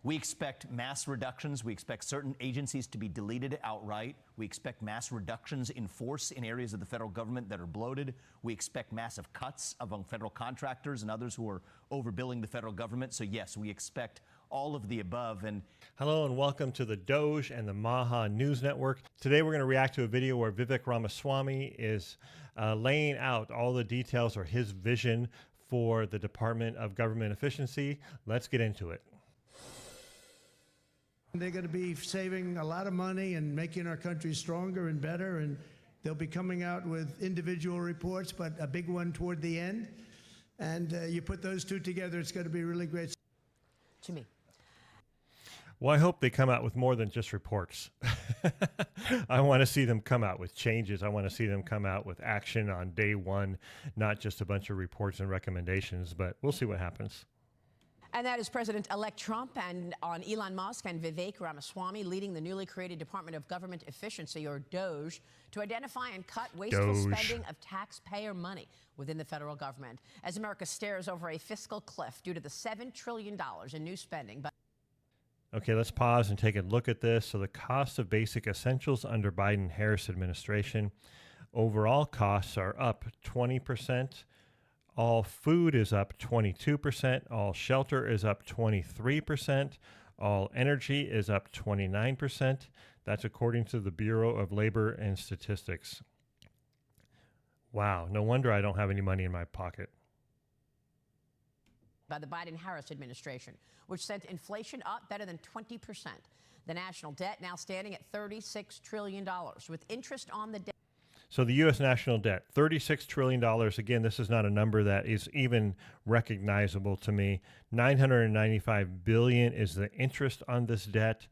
We expect mass reductions. We expect certain agencies to be deleted outright. We expect mass reductions in force in areas of the federal government that are bloated. We expect massive cuts among federal contractors and others who are overbilling the federal government. So yes, we expect all of the above. And hello and welcome to the DOGE and the Maha News Network. Today we're going to react to a video where Vivek Ramaswamy is laying out all the details or his vision for the Department of Government Efficiency. Let's get into it. They're going to be saving a lot of money and making our country stronger and better, and they'll be coming out with individual reports, but a big one toward the end. And you put those two together, it's going to be really great. Jimmy. Well, I hope they come out with more than just reports. I want to see them come out with changes. I want to see them come out with action on day one, not just a bunch of reports and recommendations, but we'll see what happens. And that is President-elect Trump and on Elon Musk and Vivek Ramaswamy leading the newly created Department of Government Efficiency, or DOGE, to identify and cut wasteful spending of taxpayer money within the federal government as America stares over a fiscal cliff due to the $7 trillion in new spending. Okay, let's pause and take a look at this. So the cost of basic essentials under Biden-Harris administration, overall costs are up 20%. All food is up 22%. All shelter is up 23%. All energy is up 29%. That's according to the Bureau of Labor and Statistics. Wow, no wonder I don't have any money in my pocket. By the Biden-Harris administration, which sent inflation up better than 20%. The national debt now standing at $36 trillion, with interest on the debt. So the U.S. national debt, $36 trillion. Again, this is not a number that is even recognizable to me. $995 billion is the interest on this debt,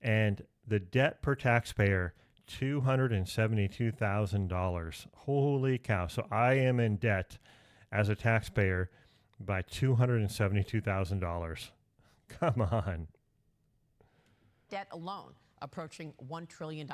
and the debt per taxpayer, $272,000. Holy cow. So I am in debt as a taxpayer by $272,000. Come on. Debt alone approaching $1 trillion.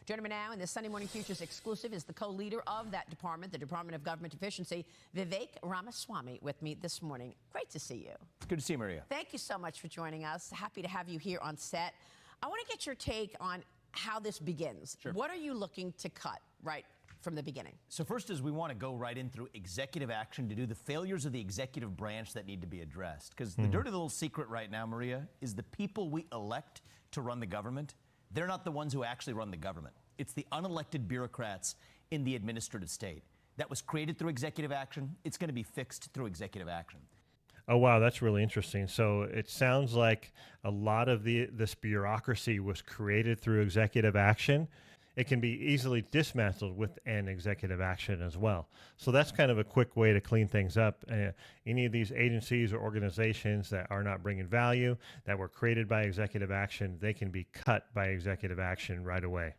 Joining me now in this Sunday Morning Futures exclusive is the co-leader of that department, the Department of Government Efficiency, Vivek Ramaswamy, with me this morning. Great to see you. It's good to see you, Maria. Thank you so much for joining us. Happy to have you here on set. I want to get your take on how this begins. Sure. What are you looking to cut right from the beginning? So first is we want to go right in through executive action to do the failures of the executive branch that need to be addressed. Because the dirty little secret right now, Maria, is the people we elect to run the government, they're not the ones who actually run the government. It's the unelected bureaucrats in the administrative state. That was created through executive action. It's going to be fixed through executive action. Oh, wow, that's really interesting. So it sounds like a lot of this bureaucracy was created through executive action. It can be easily dismantled with an executive action as well. So that's kind of a quick way to clean things up. Any of these agencies or organizations that are not bringing value, that were created by executive action, they can be cut by executive action right away.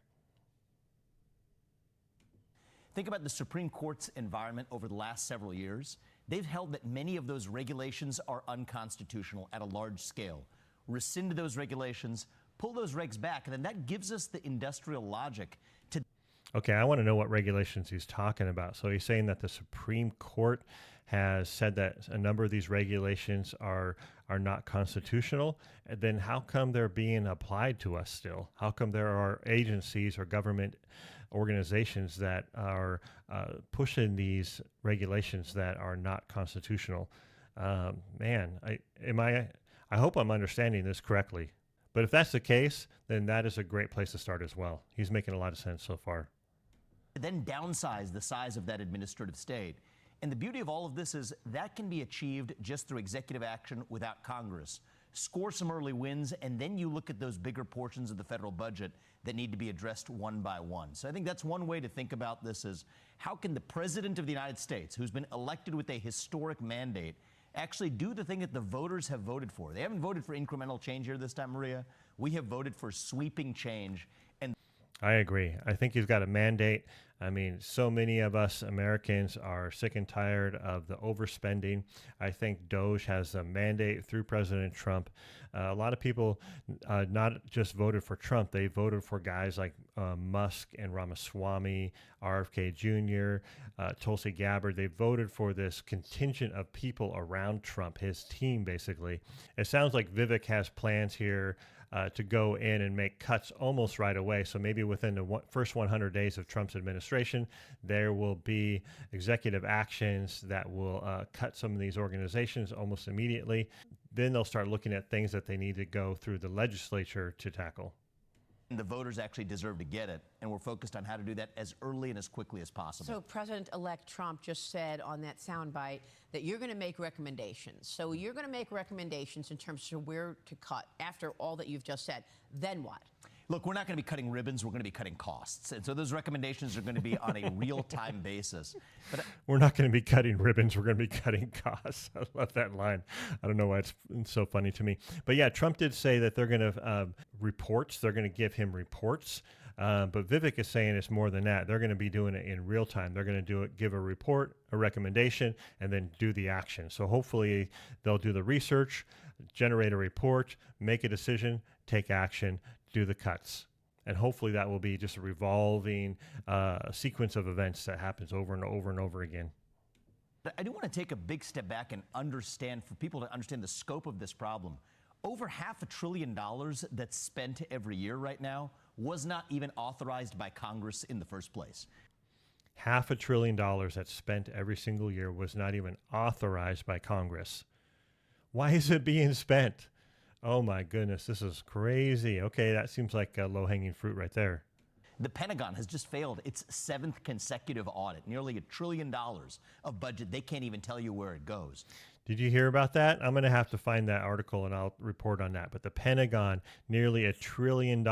Think about the Supreme Court's environment over the last several years. They've held that many of those regulations are unconstitutional at a large scale. Rescind those regulations, pull those regs back, and then that gives us the industrial logic to... Okay, I want to know what regulations he's talking about. So he's saying that the Supreme Court has said that a number of these regulations are not constitutional. And then how come they're being applied to us still? How come there are agencies or government organizations that are pushing these regulations that are not constitutional? Man, I hope I'm understanding this correctly. But if that's the case, then that is a great place to start as well. He's making a lot of sense so far. Then downsize the size of that administrative state. And the beauty of all of this is that can be achieved just through executive action without Congress. Score some early wins, and then you look at those bigger portions of the federal budget that need to be addressed one by one. So I think that's one way to think about this is how can the President of the United States, who's been elected with a historic mandate, actually do the thing that the voters have voted for. They haven't voted for incremental change here this time, Maria. We have voted for sweeping change. And I agree. I think he's got a mandate. I mean, so many of us Americans are sick and tired of the overspending. I think DOGE has a mandate through President Trump. A lot of people not just voted for Trump, they voted for guys like Musk and Ramaswamy, RFK Jr., Tulsi Gabbard. They voted for this contingent of people around Trump, his team, basically. It sounds like Vivek has plans here to go in and make cuts almost right away. So maybe within the first 100 days of Trump's administration, there will be executive actions that will cut some of these organizations almost immediately. Then they'll start looking at things that they need to go through the legislature to tackle. The voters actually deserve to get it, and we're focused on how to do that as early and as quickly as possible. So President-elect Trump just said on that soundbite that you're going to make recommendations. So you're going to make recommendations in terms of where to cut after all that you've just said. Then what? Look, we're not going to be cutting ribbons. We're going to be cutting costs. And so those recommendations are going to be on a real-time basis. But we're not going to be cutting ribbons. We're going to be cutting costs. I love that line. I don't know why it's so funny to me. But yeah, Trump did say that they're going to reports. They're going to give him reports. But Vivek is saying it's more than that. They're going to be doing it in real time. They're going to do it, give a report, a recommendation, and then do the action. So hopefully they'll do the research, generate a report, make a decision, take action, do the cuts. And hopefully that will be just a revolving sequence of events that happens over and over and over again. I do want to take a big step back and understand, for people to understand the scope of this problem. Over $500 billion that's spent every year right now was not even authorized by Congress in the first place. $500 billion that's spent every single year was not even authorized by Congress. Why is it being spent? Oh my goodness, this is crazy. Okay, that seems like low-hanging fruit right there. The Pentagon has just failed its 7th consecutive audit, nearly $1 trillion of budget. They can't even tell you where it goes. Did you hear about that? I'm going to have to find that article and I'll report on that. But the Pentagon, nearly $1 trillion,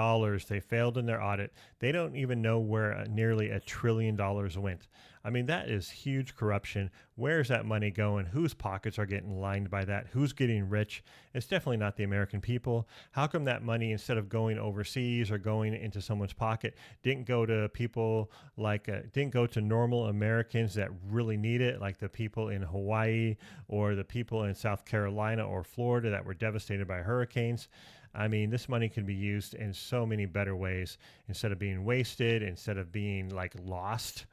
they failed in their audit. They don't even know where nearly $1 trillion went. I mean, that is huge corruption. Where's that money going? Whose pockets are getting lined by that? Who's getting rich? It's definitely not the American people. How come that money, instead of going overseas or going into someone's pocket, didn't go to people like, didn't go to normal Americans that really need it, like the people in Hawaii or the people in South Carolina or Florida that were devastated by hurricanes? I mean, this money can be used in so many better ways instead of being wasted, instead of being like lost.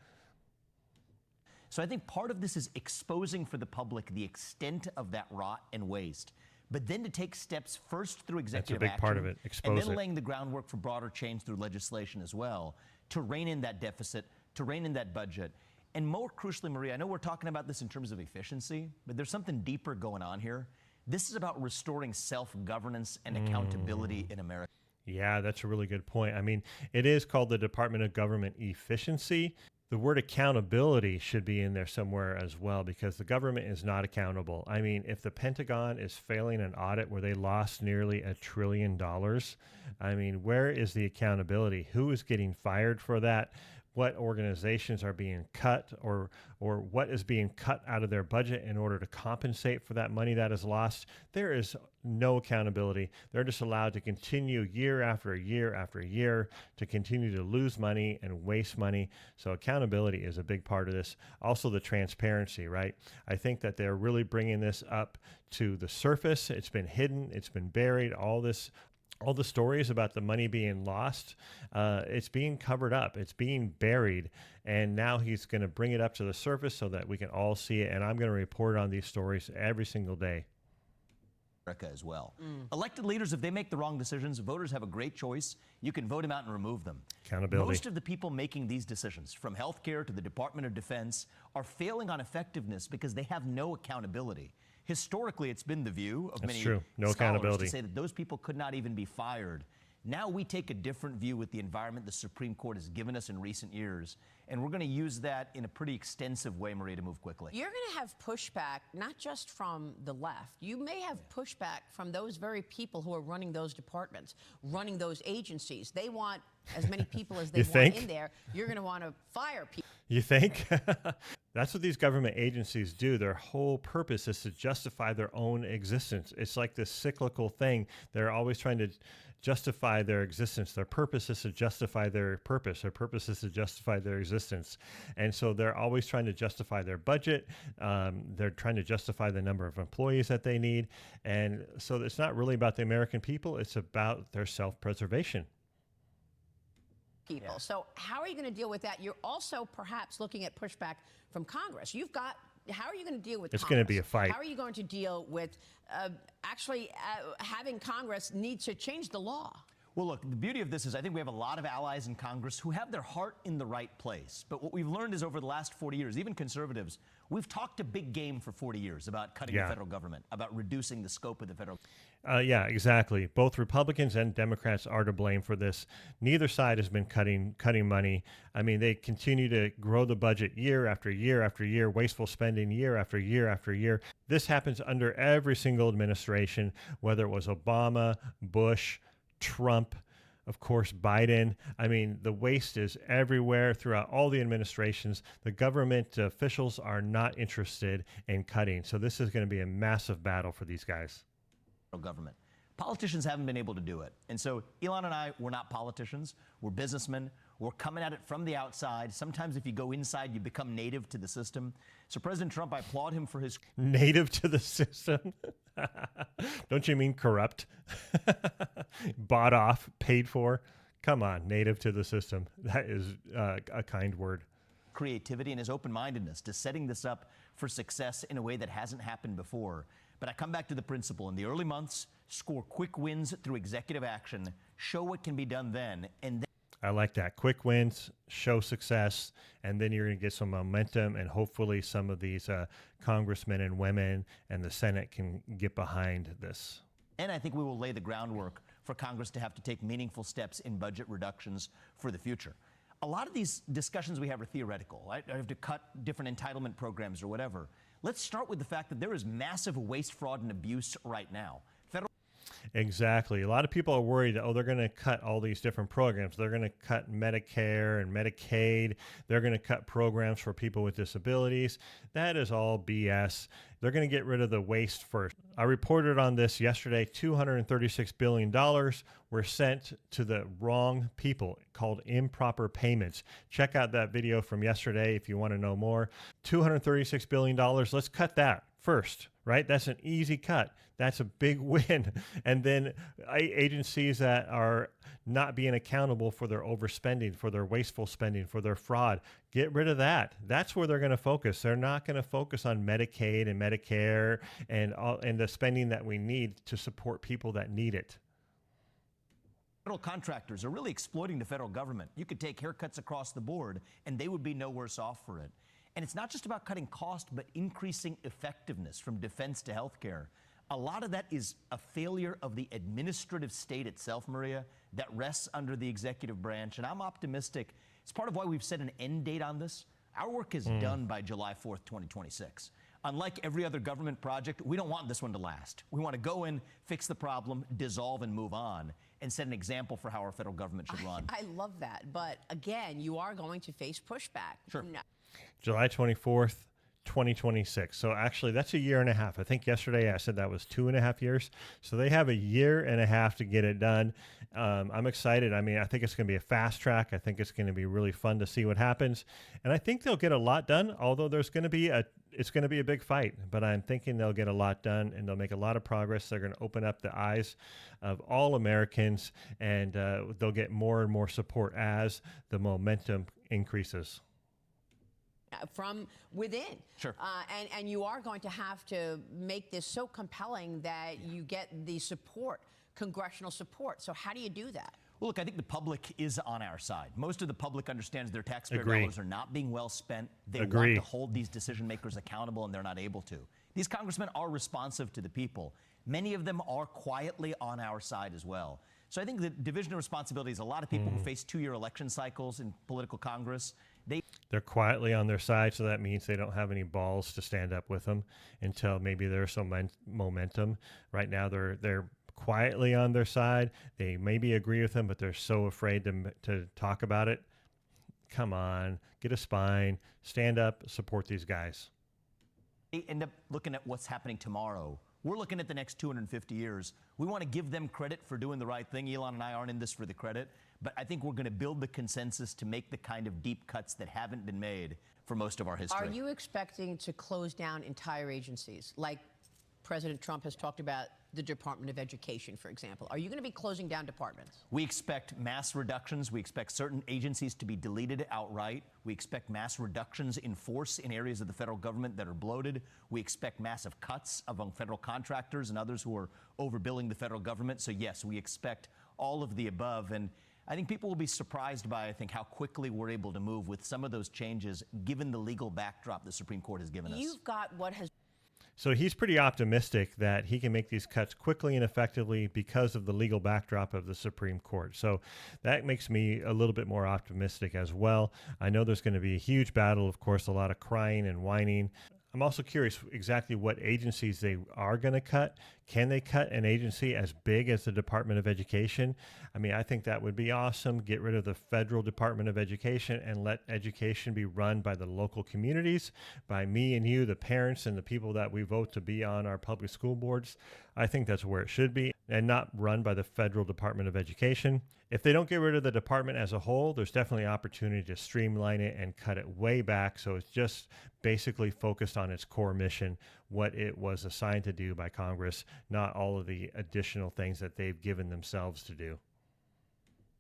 So I think part of this is exposing for the public the extent of that rot and waste, but then to take steps first through executive action. That's a big part of it, expose and it. then laying the groundwork for broader change through legislation as well, to rein in that deficit, to rein in that budget. And more crucially, Maria, I know we're talking about this in terms of efficiency, but there's something deeper going on here. This is about restoring self-governance and accountability in America. Yeah, that's a really good point. I mean, it is called the Department of Government Efficiency. The word accountability should be in there somewhere as well, because the government is not accountable. I mean, if the Pentagon is failing an audit where they lost nearly $1 trillion, I mean, where is the accountability? Who is getting fired for that? What organizations are being cut, or what is being cut out of their budget in order to compensate for that money that is lost? There is no accountability. They're just allowed to continue year after year after year to continue to lose money and waste money. So accountability is a big part of this. Also the transparency, right? I think that they're really bringing this up to the surface. It's been hidden. It's been buried. All the stories about the money being lost, it's being covered up. It's being buried. And now he's going to bring it up to the surface so that we can all see it. And I'm going to report on these stories every single day. America as well. Elected leaders, if they make the wrong decisions, voters have a great choice. You can vote them out and remove them. Accountability. Most of the people making these decisions, from healthcare to the Department of Defense, are failing on effectiveness because they have no accountability. Historically, it's been the view of many true. No scholars accountability. to say that those people could not even be fired. Now we take a different view with the environment the Supreme Court has given us in recent years, and we're going to use that in a pretty extensive way, Maria, to move quickly. You're going to have pushback, not just from the left. You may have pushback from those very people who are running those departments, running those agencies. They want as many people as they want in there. You're going to want to fire people. You think? That's what these government agencies do. Their whole purpose is to justify their own existence. It's like this cyclical thing. They're always trying to justify their existence. Their purpose is to justify their purpose. Their purpose is to justify their existence. And so they're always trying to justify their budget. They're trying to justify the number of employees that they need. And so it's not really about the American people. It's about their self-preservation. People. So how are you going to deal with that? You're also perhaps looking at pushback from Congress. How are you going to deal with It's Congress? going to be a fight. How are you going to deal with having Congress need to change the law? Well, look, the beauty of this is I think we have a lot of allies in Congress who have their heart in the right place. But what we've learned is over the last 40 years, even conservatives, we've talked a big game for 40 years about cutting the federal government, about reducing the scope of the federal Yeah, exactly. Both Republicans and Democrats are to blame for this. Neither side has been cutting money. I mean, they continue to grow the budget year after year after year, wasteful spending year after year after year. This happens under every single administration, whether it was Obama, Bush, Trump, of course, Biden. I mean, the waste is everywhere throughout all the administrations. The government officials are not interested in cutting. So this is going to be a massive battle for these guys. Government. Politicians haven't been able to do it. And so Elon and I, we're not politicians. We're businessmen. We're coming at it from the outside. Sometimes if you go inside, you become native to the system. So President Trump, I applaud him for his... Native to the system? Don't you mean corrupt? Bought off, paid for? Come on, native to the system. That is a kind word. Creativity and his open-mindedness to setting this up for success in a way that hasn't happened before. But I come back to the principle. In the early months, score quick wins through executive action, show what can be done then, and then... I like that. Quick wins, show success, and then you're going to get some momentum, and hopefully some of these congressmen and women and the Senate can get behind this. And I think we will lay the groundwork for Congress to have to take meaningful steps in budget reductions for the future. A lot of these discussions we have are theoretical. I have to cut different entitlement programs or whatever. Let's start with the fact that there is massive waste, fraud, and abuse right now. Exactly. A lot of people are worried that, they're going to cut all these different programs. They're going to cut Medicare and Medicaid. They're going to cut programs for people with disabilities. That is all BS. They're going to get rid of the waste first. I reported on this yesterday. $236 billion were sent to the wrong people, called improper payments. Check out that video from yesterday if you want to know more. $236 billion. Let's cut that first, right? That's an easy cut. That's a big win. And then agencies that are not being accountable for their overspending, for their wasteful spending, for their fraud, get rid of that. That's where they're going to focus. They're not going to focus on Medicaid and Medicare and the spending that we need to support people that need it. Federal contractors are really exploiting the federal government. You could take haircuts across the board, and they would be no worse off for it. And it's not just about cutting cost, but increasing effectiveness from defense to healthcare. A lot of that is a failure of the administrative state itself, Maria, that rests under the executive branch. And I'm optimistic. It's part of why we've set an end date on this. Our work is done by July 4th, 2026. Unlike every other government project, we don't want this one to last. We want to go in, fix the problem, dissolve, and move on, and set an example for how our federal government should run. I love that. But again, you are going to face pushback. Sure. No. July 24th, 2026. So actually, that's a year and a half. I think yesterday I said that was 2.5 years. So they have a year and a half to get it done. I'm excited. I mean, I think it's going to be a fast track. I think it's going to be really fun to see what happens. And I think they'll get a lot done, although it's going to be a big fight. But I'm thinking they'll get a lot done and they'll make a lot of progress. They're going to open up the eyes of all Americans, and they'll get more and more support as the momentum increases. From within. Sure. And you are going to have to make this so compelling that you get the support, congressional support. So how do you do that? Well, look, I think the public is on our side. Most of the public understands their taxpayer Agree. dollars are not being well spent. They Agree. want to hold these decision makers accountable, and they're not able to. These congressmen are responsive to the people. Many of them are quietly on our side as well. So I think the division of responsibilities, a lot of people who face two-year election cycles in political Congress, they're quietly on their side, so that means they don't have any balls to stand up with them until maybe there's some momentum. Right now, they're quietly on their side. They maybe agree with them, but they're so afraid to talk about it. come on, get a spine, stand up, support these guys. They end up looking at what's happening tomorrow. We're looking at the next 250 years. We want to give them credit for doing the right thing. Elon and I aren't in this for the credit, but I think we're going to build the consensus to make the kind of deep cuts that haven't been made for most of our history. Are you expecting to close down entire agencies, like President Trump has talked about the Department of Education, for example? Are you going to be closing down departments? We expect mass reductions. We expect certain agencies to be deleted outright. We expect mass reductions in force in areas of the federal government that are bloated. We expect massive cuts among federal contractors and others who are overbilling the federal government. So yes, we expect all of the above. And I think people will be surprised by, I think, how quickly we're able to move with some of those changes, given the legal backdrop the Supreme Court has given us. You've got what has... So he's pretty optimistic that he can make these cuts quickly and effectively because of the legal backdrop of the Supreme Court. So that makes me a little bit more optimistic as well. I know there's going to be a huge battle, of course, a lot of crying and whining. I'm also curious exactly what agencies they are going to cut. Can they cut an agency as big as the Department of Education? I mean, I think that would be awesome. Get rid of the federal Department of Education and let education be run by the local communities, by me and you, the parents and the people that we vote to be on our public school boards. I think that's where it should be, and not run by the federal Department of Education. If they don't get rid of the department as a whole, there's definitely opportunity to streamline it and cut it way back so it's just basically focused on its core mission, what it was assigned to do by Congress, not all of the additional things that they've given themselves to do.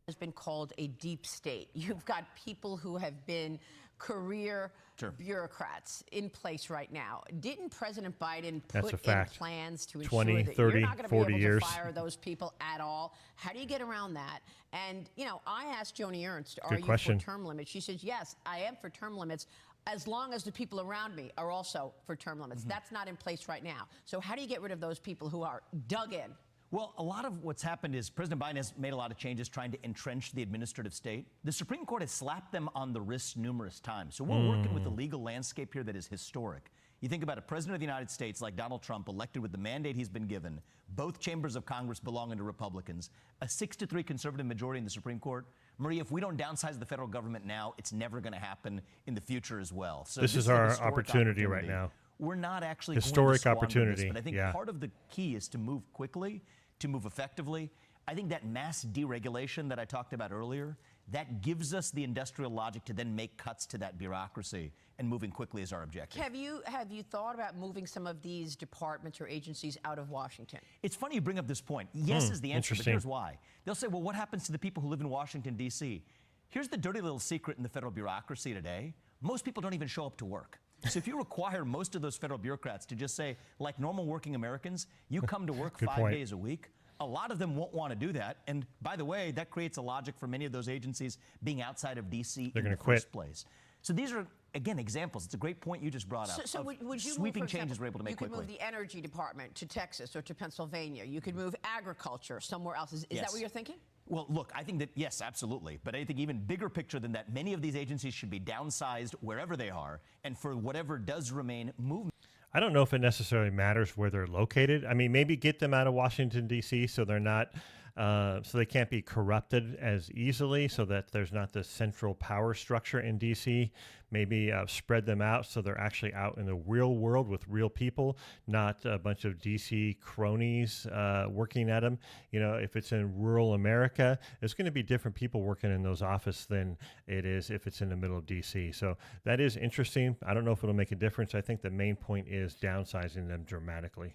Has been called a deep state. You've got people who have been career bureaucrats in place right now. Didn't President Biden put in plans to ensure 20, that 30, you're not going to 40 be able years. to fire those people at all? How do you get around that? And, you know, I asked Joni Ernst, are you for term limits? She says, yes, I am for term limits, as long as the people around me are also for term limits. That's not in place right now. So how do you get rid of those people who are dug in? Well, a lot of what's happened is President Biden has made a lot of changes trying to entrench the administrative state. The Supreme Court has slapped them on the wrist numerous times. So we're working with a legal landscape here that is historic. You think about a president of the United States like Donald Trump, elected with the mandate he's been given, both chambers of Congress belonging to Republicans, a 6-3 conservative majority in the Supreme Court. Maria, if we don't downsize the federal government now, it's never going to happen in the future as well. So this is our opportunity right now. We're not actually historic going to opportunity. This, but I think part of the key is to move quickly, to move effectively. I think that mass deregulation that I talked about earlier, that gives us the industrial logic to then make cuts to that bureaucracy, and moving quickly is our objective. Have you thought about moving some of these departments or agencies out of Washington? It's funny you bring up this point. Yes is the answer, but here's why. They'll say, well, what happens to the people who live in Washington, D.C.? Here's the dirty little secret in the federal bureaucracy today. Most people don't even show up to work. So if you require most of those federal bureaucrats to just say, like normal working Americans, you come to work 5 days a week, a lot of them won't want to do that. And by the way, that creates a logic for many of those agencies being outside of D.C. in the first place. So these are, again, examples. It's a great point you just brought up. So would you sweeping move, for changes example, we're able to make quickly. You could move the Energy Department to Texas or to Pennsylvania. You could move agriculture somewhere else. Is that what you're thinking? Well, look, I think that, yes, absolutely. But I think even bigger picture than that, many of these agencies should be downsized wherever they are. And for whatever does remain, move. I don't know if it necessarily matters where they're located. I mean, maybe get them out of Washington, D.C. so they're not, so they can't be corrupted as easily, so that there's not this central power structure in D.C. Maybe spread them out so they're actually out in the real world with real people, not a bunch of D.C. cronies working at them. You know, if it's in rural America, it's going to be different people working in those offices than it is if it's in the middle of D.C. So that is interesting. I don't know if it'll make a difference. I think the main point is downsizing them dramatically.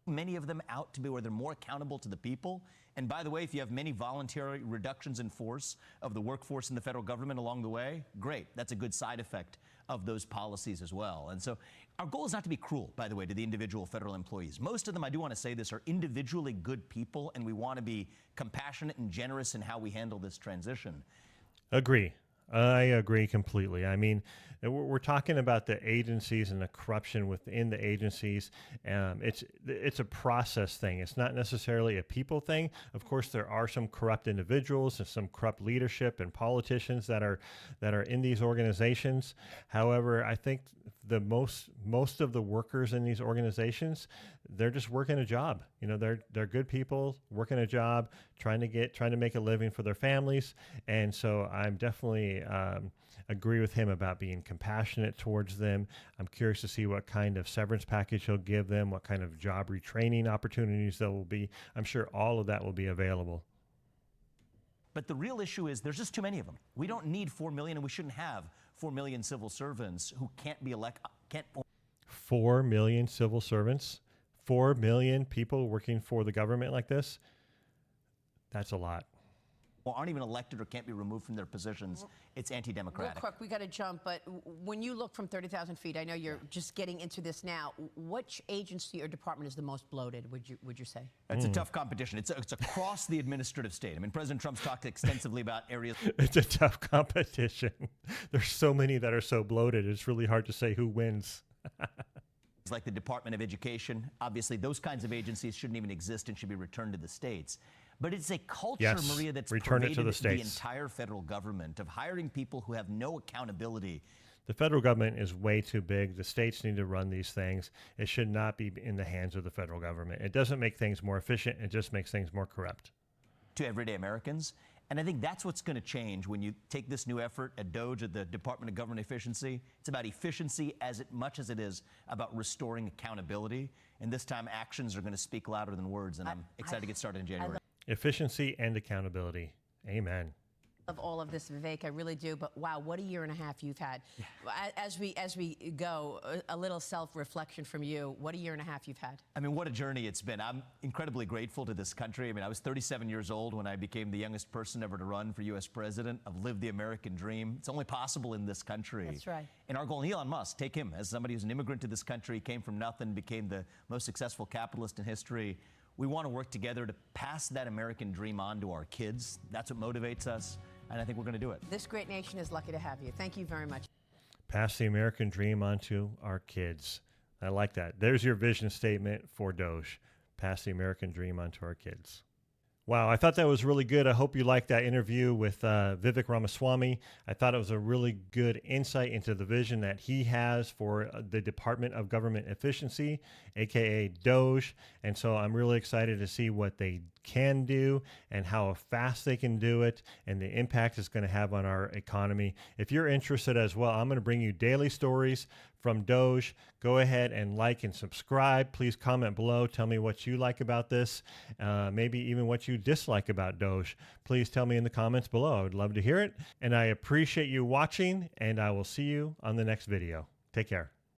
Many of them out to be where they're more accountable to the people. And by the way, if you have many voluntary reductions in force of the workforce in the federal government along the way, great. That's a good side effect of those policies as well. And so our goal is not to be cruel, by the way, to the individual federal employees. Most of them, I do want to say this, are individually good people, and we want to be compassionate and generous in how we handle this transition. Agree. I agree completely. I mean, we're talking about the agencies and the corruption within the agencies. It's a process thing. It's not necessarily a people thing. Of course, there are some corrupt individuals and some corrupt leadership and politicians that are in these organizations. However, I think most of the workers in these organizations, they're just working a job. You know, they're good people working a job, trying to make a living for their families. And so I'm definitely agree with him about being compassionate towards them. I'm curious to see what kind of severance package he'll give them, what kind of job retraining opportunities there will be. I'm sure all of that will be available. But the real issue is there's just too many of them. We don't need 4 million, and we shouldn't have 4 million civil servants who can't be elected. 4 million civil servants, 4 million people working for the government like this. That's a lot. Or aren't even elected or can't be removed from their positions. It's anti-democratic. Real quick, we got to jump, but when you look from 30,000 feet, I know you're just getting into this now. Which agency or department is the most bloated, would you say? It's a tough competition. It's across the administrative state. I mean, President Trump's talked extensively about areas. It's a tough competition. There's so many that are so bloated. It's really hard to say who wins. Like the Department of Education. Obviously, those kinds of agencies shouldn't even exist and should be returned to the states. But it's a culture, yes, Maria, that's return it to pervaded the the entire federal government of hiring people who have no accountability. The federal government is way too big. The states need to run these things. It should not be in the hands of the federal government. It doesn't make things more efficient. It just makes things more corrupt. To everyday Americans. And I think that's what's going to change when you take this new effort at DOGE, at the Department of Government Efficiency. It's about efficiency as much as it is about restoring accountability. And this time, actions are going to speak louder than words. And I'm excited to get started in January. Efficiency and accountability. Amen. Of all of this, Vivek, I really do. But wow, what a year and a half you've had. Yeah. As we go, a little self-reflection from you. What a year and a half you've had. I mean, what a journey it's been. I'm incredibly grateful to this country. I mean, I was 37 years old when I became the youngest person ever to run for U.S. president. I've lived the American dream. It's only possible in this country. That's right. And our goal, and Elon Musk, take him as somebody who's an immigrant to this country, came from nothing, became the most successful capitalist in history. We want to work together to pass that American dream on to our kids. That's what motivates us, and I think we're going to do it. This great nation is lucky to have you. Thank you very much. Pass the American dream on to our kids. I like that. There's your vision statement for DOGE. Pass the American dream on to our kids. Wow, I thought that was really good. I hope you liked that interview with Vivek Ramaswamy. I thought it was a really good insight into the vision that he has for the Department of Government Efficiency, aka DOGE. And so I'm really excited to see what they can do and how fast they can do it and the impact it's going to have on our economy. If you're interested as well, I'm going to bring you daily stories from DOGE. Go ahead and like and subscribe. Please comment below. Tell me what you like about this, maybe even what you dislike about DOGE. Please tell me in the comments below. I would love to hear it. And I appreciate you watching, and I will see you on the next video. Take care.